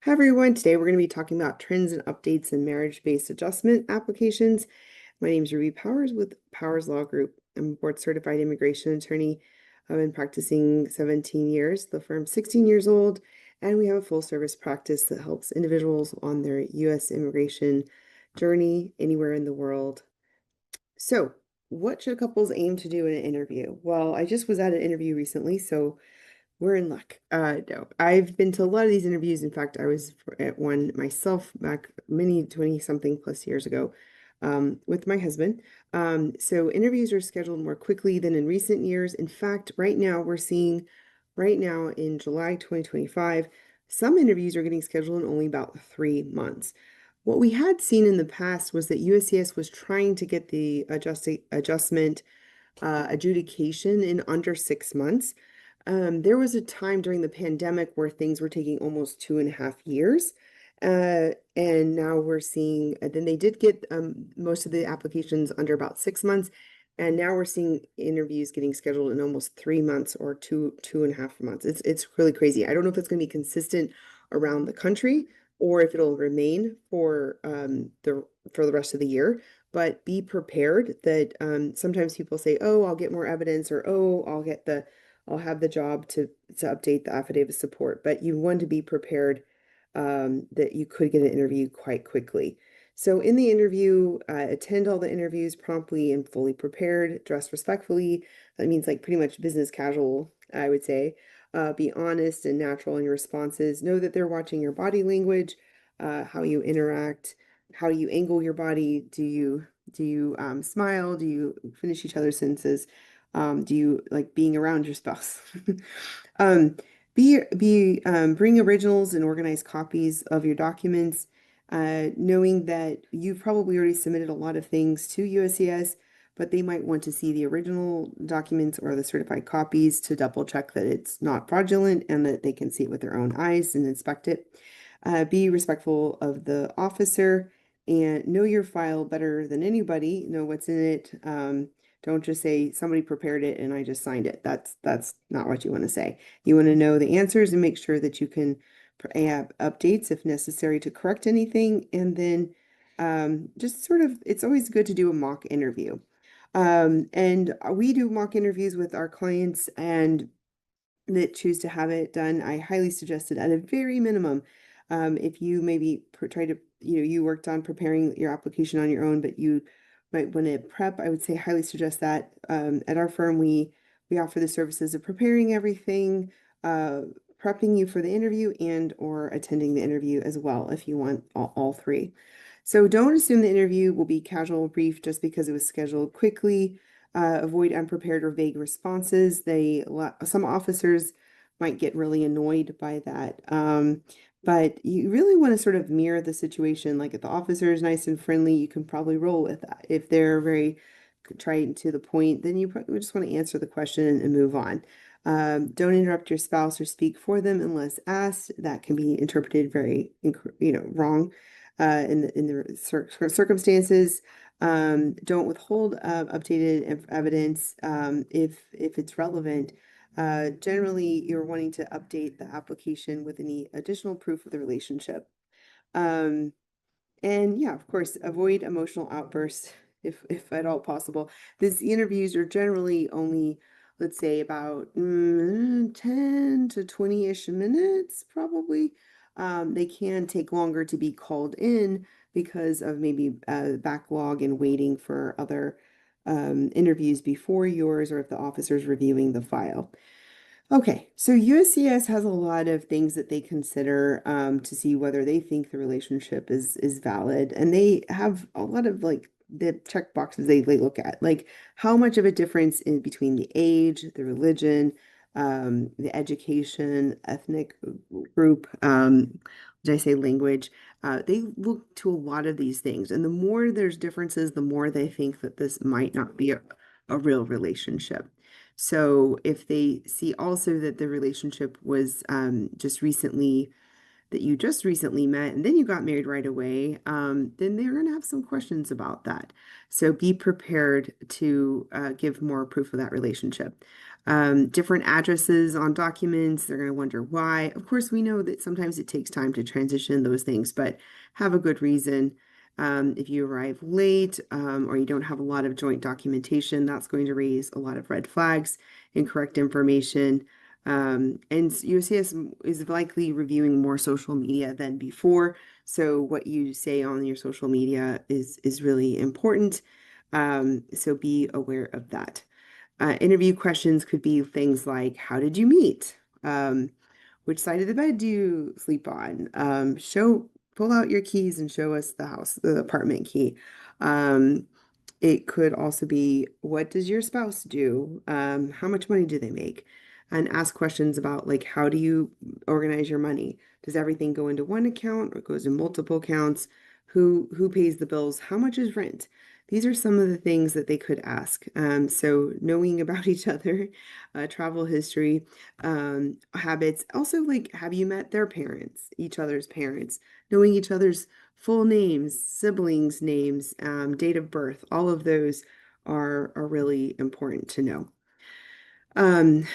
Hi everyone, today we're going to be talking about trends and updates in marriage-based adjustment applications. My name is Ruby Powers with Powers Law Group. I'm a board certified immigration attorney. I've been practicing 17 years. The firm's 16 years old, and we have a full service practice that helps individuals on their U.S. immigration journey anywhere in the world. So, what should couples aim to do in an interview? Well, I just was at an interview recently, so we're in luck. No, I've been to a lot of these interviews. In fact, I was at one myself back many 20 something plus years ago, with my husband. So interviews are scheduled more quickly than in recent years. In fact, right now we're seeing, right now in July 2025, some interviews are getting scheduled in only about 3 months. What we had seen in the past was that USCIS was trying to get the adjustment adjudication in under 6 months. There was a time during the pandemic where things were taking almost 2.5 years. And now we're seeing, then they did get most of the applications under about 6 months. And now we're seeing interviews getting scheduled in almost 3 months or 2.5 months. It's really crazy. I don't know if it's going to be consistent around the country or if it'll remain for the rest of the year. But be prepared that sometimes people say, "Oh, I'll get more evidence," or "Oh, I'll have the job to update the affidavit of support," but you want to be prepared that you could get an interview quite quickly. So in the interview, attend all the interviews promptly and fully prepared, dress respectfully. That means like pretty much business casual, I would say. Be honest and natural in your responses. Know that they're watching your body language, how you interact, how you angle your body. Do you smile? Do you finish each other's sentences? Do you like being around your spouse? Um, bring originals and organized copies of your documents, knowing that you've probably already submitted a lot of things to USCIS, but they might want to see the original documents or the certified copies to double check that it's not fraudulent and that they can see it with their own eyes and inspect it. Be respectful of the officer and know your file better than anybody. Know what's in it. Don't just say somebody prepared it and I just signed it. That's not what you want to say. You want to know the answers and make sure that you can add updates if necessary to correct anything. And then just sort of, it's always good to do a mock interview. And we do mock interviews with our clients and that choose to have it done. I highly suggest it at a very minimum. If you maybe try to, you worked on preparing your application on your own, but you might want to prep, I would say highly suggest that. At our firm, we offer the services of preparing everything, prepping you for the interview and or attending the interview as well if you want all three. So don't assume the interview will be casual or brief just because it was scheduled quickly. Avoid unprepared or vague responses. Some officers might get really annoyed by that. But you really want to sort of mirror the situation. Like if the officer is nice and friendly, you can probably roll with that. If they're very trite to the point, then you probably just want to answer the question and move on. Don't interrupt your spouse or speak for them unless asked. That can be interpreted very, wrong in the circumstances. Don't withhold updated evidence if it's relevant. Generally, you're wanting to update the application with any additional proof of the relationship. Um, and yeah, of course, avoid emotional outbursts if at all possible. These interviews are generally only, let's say, about 10 to 20-ish minutes, probably. They can take longer to be called in because of maybe backlog and waiting for other interviews before yours, or if the officer's reviewing the file. Okay, so USCIS has a lot of things that they consider to see whether they think the relationship is valid, and they have a lot of like the check boxes they look at, like how much of a difference in between the age, the religion, the education, ethnic group, did I say language? They look to a lot of these things, and the more there's differences, the more they think that this might not be a real relationship. So if they see also that the relationship was that you just recently met and then you got married right away, then they're going to have some questions about that. So be prepared to give more proof of that relationship. Different addresses on documents. They're going to wonder why. Of course, we know that sometimes it takes time to transition those things, but have a good reason. If you arrive late or you don't have a lot of joint documentation, that's going to raise a lot of red flags, incorrect information. And USCIS is likely reviewing more social media than before. So what you say on your social media is really important. So be aware of that. Interview questions could be things like, how did you meet? Which side of the bed do you sleep on? Pull out your keys and show us the apartment key. It could also be, what does your spouse do? How much money do they make? And ask questions about like, how do you organize your money? Does everything go into one account or goes in multiple accounts? Who pays the bills? How much is rent? These are some of the things that they could ask. So knowing about each other, travel history, habits. Also, like, have you met their parents, each other's parents? Knowing each other's full names, siblings' names, date of birth, all of those are really important to know.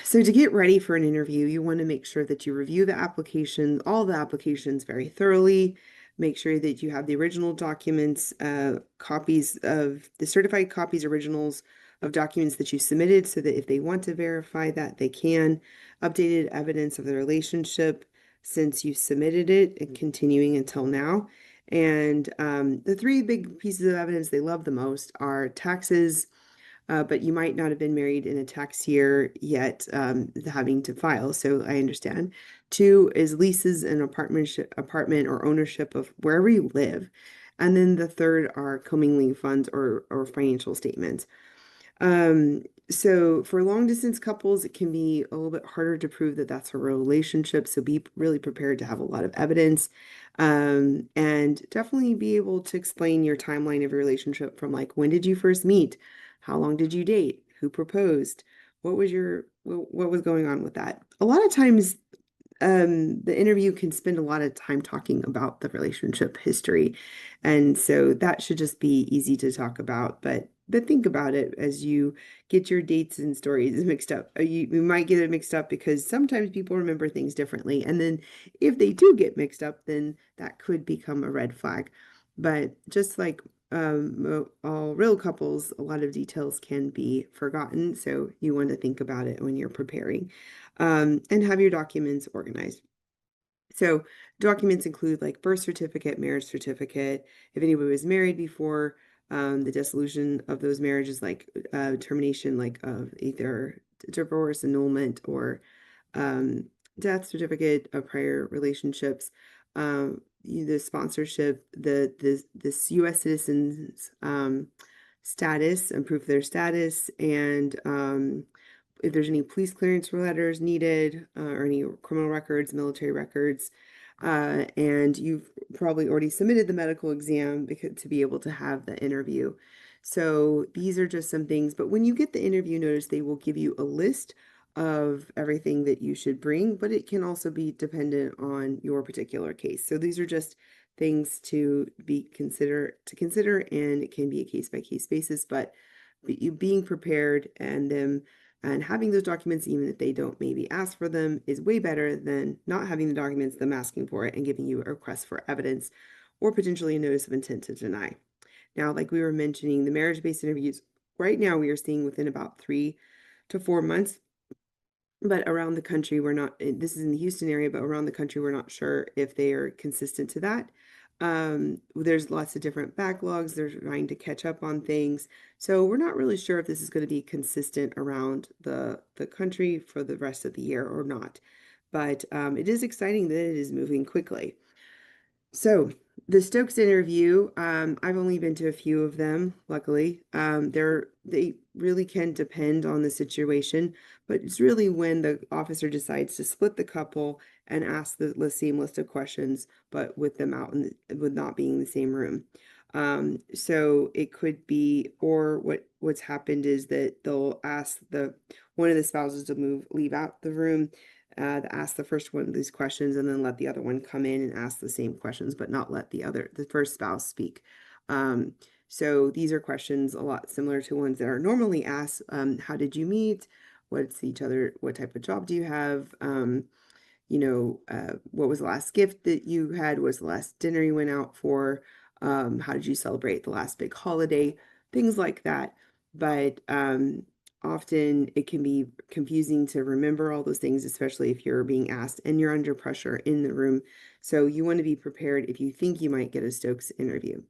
So to get ready for an interview, you want to make sure that you review the application, all the applications very thoroughly. Make sure that you have the original documents, copies of the certified copies, originals of documents that you submitted so that if they want to verify that, they can. Updated evidence of the relationship since you submitted it and continuing until now. And the three big pieces of evidence they love the most are taxes, but you might not have been married in a tax year yet, having to file. So I understand. Two is leases and apartment or ownership of wherever you live. And then the third are commingled funds or financial statements. So for long distance couples, it can be a little bit harder to prove that that's a real relationship. So be really prepared to have a lot of evidence, and definitely be able to explain your timeline of your relationship from like, when did you first meet? How long did you date? Who proposed? What was going on with that? A lot of times the interview can spend a lot of time talking about the relationship history. And so that should just be easy to talk about. But think about it as you get your dates and stories mixed up. You might get it mixed up because sometimes people remember things differently. And then if they do get mixed up, then that could become a red flag. But just like all real couples, a lot of details can be forgotten. So you want to think about it when you're preparing, and have your documents organized. So documents include like birth certificate, marriage certificate. If anybody was married before, the dissolution of those marriages, like termination, like of either divorce, annulment, or um, death certificate of prior relationships, the sponsorship, this U.S. citizens status and proof of their status, and if there's any police clearance letters needed, or any criminal records, military records. And you've probably already submitted the medical exam to be able to have the interview. So these are just some things, but when you get the interview notice, they will give you a list of everything that you should bring, but it can also be dependent on your particular case. So these are just things to consider, and it can be a case by case basis, but you being prepared and having those documents, even if they don't maybe ask for them, is way better than not having the documents, them asking for it and giving you a request for evidence or potentially a notice of intent to deny. Now, like we were mentioning, the marriage-based interviews, right now we are seeing within about 3 to 4 months, but around the country, we're not, this is in the Houston area, but around the country, we're not sure if they are consistent to that. There's lots of different backlogs. They're trying to catch up on things. So we're not really sure if this is going to be consistent around the country for the rest of the year or not. But it is exciting that it is moving quickly. So the Stokes interview, I've only been to a few of them, luckily. They really can depend on the situation, but it's really when the officer decides to split the couple and ask the same list of questions, but with them out with not being in the same room. So it could be, or what's happened is that they'll ask one of the spouses to leave out the room, ask the first one of these questions, and then let the other one come in and ask the same questions, but not let the first spouse speak. So these are questions a lot similar to ones that are normally asked. How did you meet? what type of job do you have? What was the last gift that you had? What was the last dinner you went out for? How did you celebrate the last big holiday? Things like that. But often it can be confusing to remember all those things, especially if you're being asked and you're under pressure in the room. So you want to be prepared if you think you might get a Stokes interview.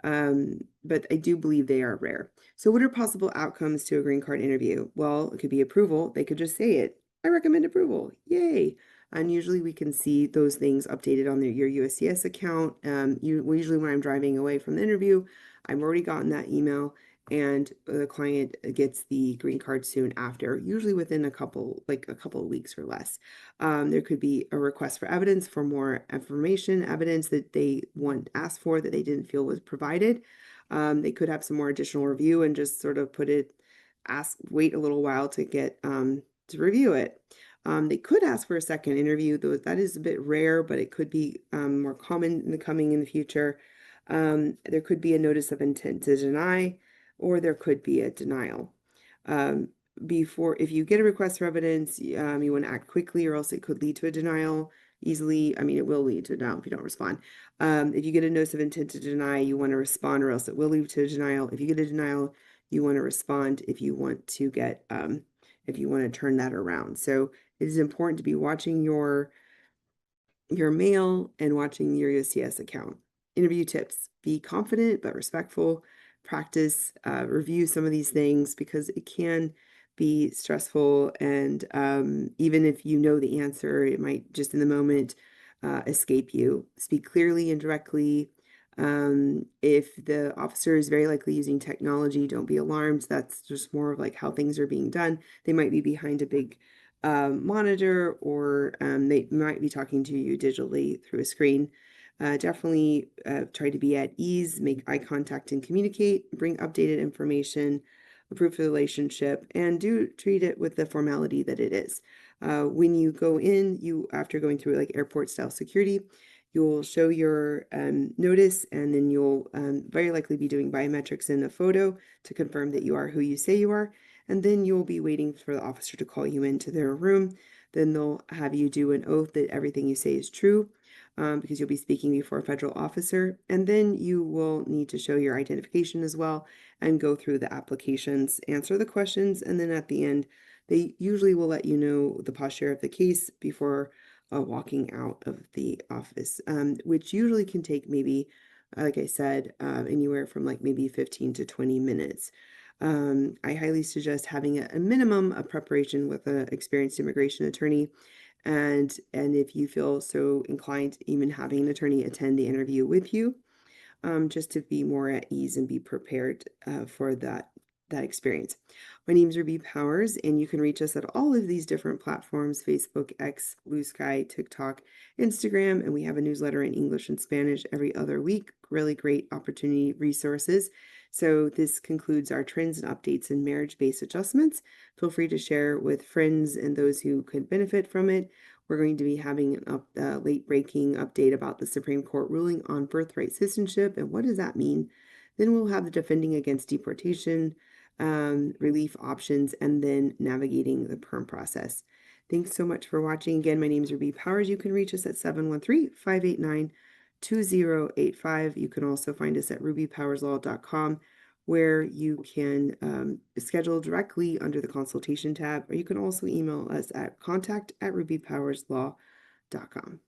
But I do believe they are rare. So what are possible outcomes to a green card interview? Well, it could be approval. They could just say it. I recommend approval. Yay. And usually we can see those things updated on your USCIS account. Usually when I'm driving away from the interview, I've already gotten that email and the client gets the green card soon after, usually within a couple of weeks or less. There could be a request for evidence for more information, evidence that they asked for that they didn't feel was provided. They could have some more additional review and just sort of wait a little while to get to review it. They could ask for a second interview, though that is a bit rare, but it could be more common in the future. There could be a notice of intent to deny, or there could be a denial. If you get a request for evidence, you want to act quickly, or else it could lead to a denial easily. I mean, it will lead to a denial if you don't respond. If you get a notice of intent to deny, you want to respond, or else it will lead to a denial. If you get a denial, you want to respond if you want to turn that around. So it is important to be watching your mail and watching your USCIS account. Interview tips: be confident but respectful. Practice, review some of these things because it can be stressful, and even if you know the answer, it might just in the moment escape you. Speak clearly and directly. If the officer is very likely using technology, don't be alarmed. That's just more of like how things are being done. They might be behind a big monitor, or they might be talking to you digitally through a screen. Definitely try to be at ease, make eye contact and communicate, bring updated information, improve the relationship, and do treat it with the formality that it is. When you go in, after going through like airport style security, you'll show your notice, and then you'll very likely be doing biometrics in a photo to confirm that you are who you say you are. And then you'll be waiting for the officer to call you into their room. Then they'll have you do an oath that everything you say is true, because you'll be speaking before a federal officer. And then you will need to show your identification as well and go through the applications, answer the questions, and then at the end, they usually will let you know the posture of the case before walking out of the office, which usually can take maybe, like I said, anywhere from like maybe 15 to 20 minutes. I highly suggest having a minimum of preparation with an experienced immigration attorney. And if you feel so inclined, even having an attorney attend the interview with you, just to be more at ease and be prepared for that experience. My name is Ruby Powers, and you can reach us at all of these different platforms: Facebook, X, Blue Sky, TikTok, Instagram, and we have a newsletter in English and Spanish every other week. Really great opportunity resources. So this concludes our trends and updates in marriage-based adjustments. Feel free to share with friends and those who could benefit from it. We're going to be having a late-breaking update about the Supreme Court ruling on birthright citizenship and what does that mean. Then we'll have the defending against deportation, relief options, and then navigating the perm process. Thanks so much for watching. Again, my name is Ruby Powers. You can reach us at 713-589-2085. You can also find us at rubypowerslaw.com, where you can schedule directly under the consultation tab, or you can also email us at contact@rubypowerslaw.com.